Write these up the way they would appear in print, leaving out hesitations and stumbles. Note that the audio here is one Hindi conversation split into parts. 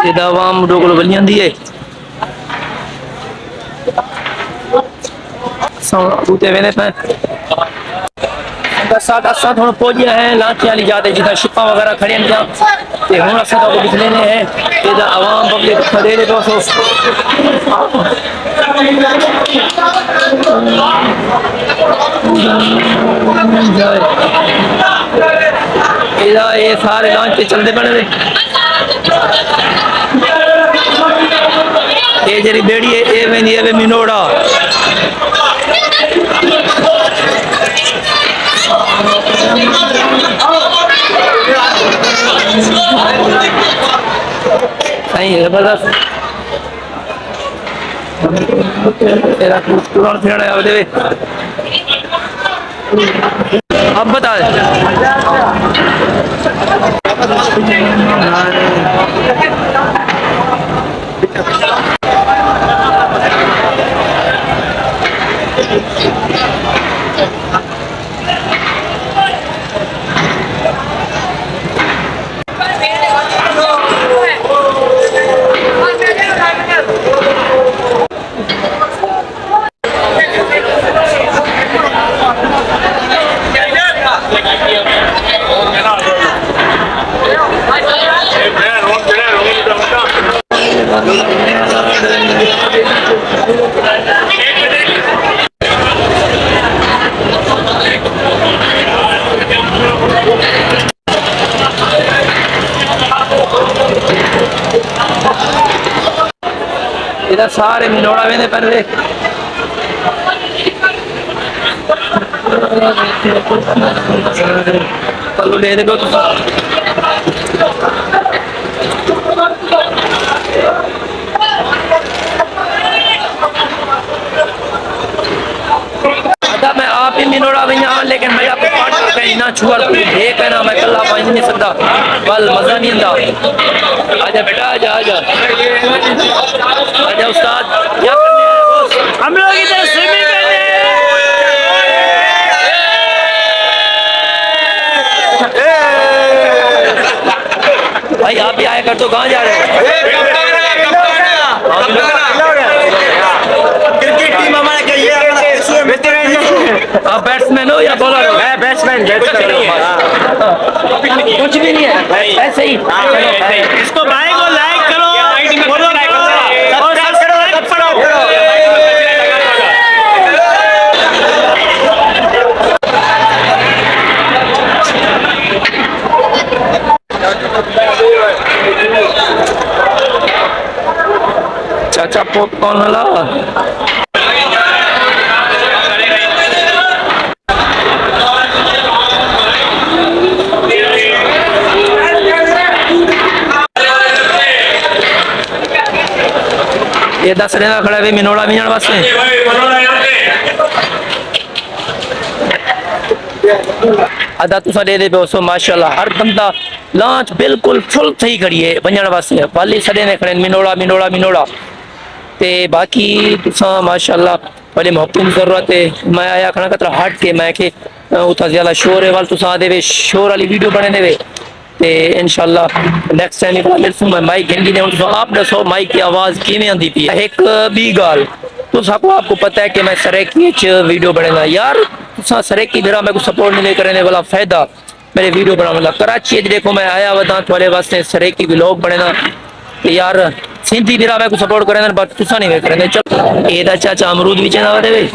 ये आवाम डोगलो बनी जाती है बूटे वेने पे थोड़ा पहुंचे हैं लाचे वाली जाते जितना शिपा वगैरह खड़े हैं ते हुन असा तो दिख लेने हैं ये आवाम पब्लिक खड़े ने तो ये सारे लॉन्च पे चलते बने ये जरी बेड़ी है ये वेंदी है मिनोड़ा सही जबरदस्त तेरा तुरंत फिरने अब देवे अब बता इधर सारे मिनोड़ा वेंदे पर चलो ले दे मैं आप ही मिनोड़ा भी यहाँ लेकिन मैं आपको पार्टनर कहीं ना छुआ एक है ना मैं कल्ला पानी नहीं सकता बल मजा नहीं आता आजा बेटा आजा आजा आजा उस्ताद क्या करने हैं बॉस हम लोग इधर स्विमिंग करने भाई आप भी आया कर तो कहाँ जा रहे हैं क्रिकेट टीम हमारे आप बैट्समैन हो या बॉलर हो? मैं बैट्समैन कुछ भी नहीं है ऐसे ही इसको भाई को लाइक करो फॉलो करो और सब्सक्राइब करो चाचा पॉपकॉर्न वाला ये 10 रेना खड़ा है मिनोड़ा मिनड़ वास्ते अदा तुसा दे दे दोस्तों माशाल्लाह हर बंदा लांच बिल्कुल फुल थी खड़ी है वंजण वास्ते वाली सडे ने खड़े मिनोड़ा मिनोड़ा मिनोड़ा ते बाकी तुसा माशाल्लाह वाले मोहब्बत की जरूरत है मैं आया खड़ा कतरा हट के मैं के उथा ज्यादा शोर है वाल तुसा दे शोर वाली वीडियो बने देवे ते इंशाल्लाह नेक्स्ट टाइम इधर मिलसूं मैं माइक गिन गिने तो आप दसो माइक की आवाज किवें आंदी पई एक बी गाल तो सबको आपको पता है कि मैं सरेकी वीडियो बनेगा यार तुसा सरेकी मेरा मैं को सपोर्ट नहीं करने वाला फायदा मेरे वीडियो बनाने वाला कराची देखो मैं आया वदा थोड़े वास्ते सरेकी व्लॉग बनेगा यार सिंधी मेरा मैं को सपोर्ट करे बट तुसा नहीं करे चल ए दा चाचा अमरूद भी चना दे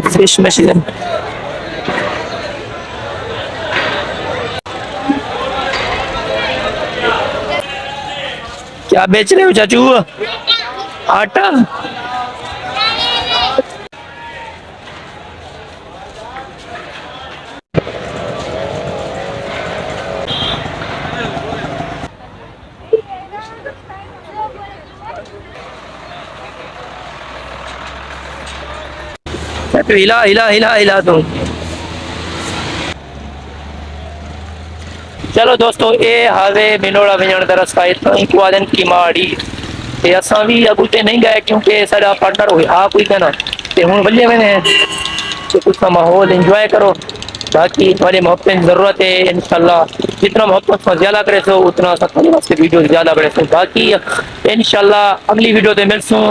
फिश मशीन क्या बेच रहे हो चाचू आटा हिला हिला हिला हिला तुम चलो दोस्तों ये हावे मिनोड़ा विजन का रस्ता इतवादन की माड़ी ते असा भी अगुते नहीं गए क्योंकि सारा पार्टनर हो आ कोई कहना ते हुन बल्ले मैंने तो कुछ माहौल एंजॉय करो बाकी तुम्हारी मोहब्बत की ज़रूरत है इंशाल्लाह। जितना मोहब्बत तुम ज़्यादा करे सो उतना तुम्हारे वास्ते वीडियो ज़्यादा बने सो। बाकी इंशाल्लाह अगली वीडियो ते मिलसूं।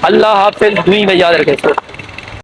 अल्लाह हाफिज़, दुई में याद रखे सो।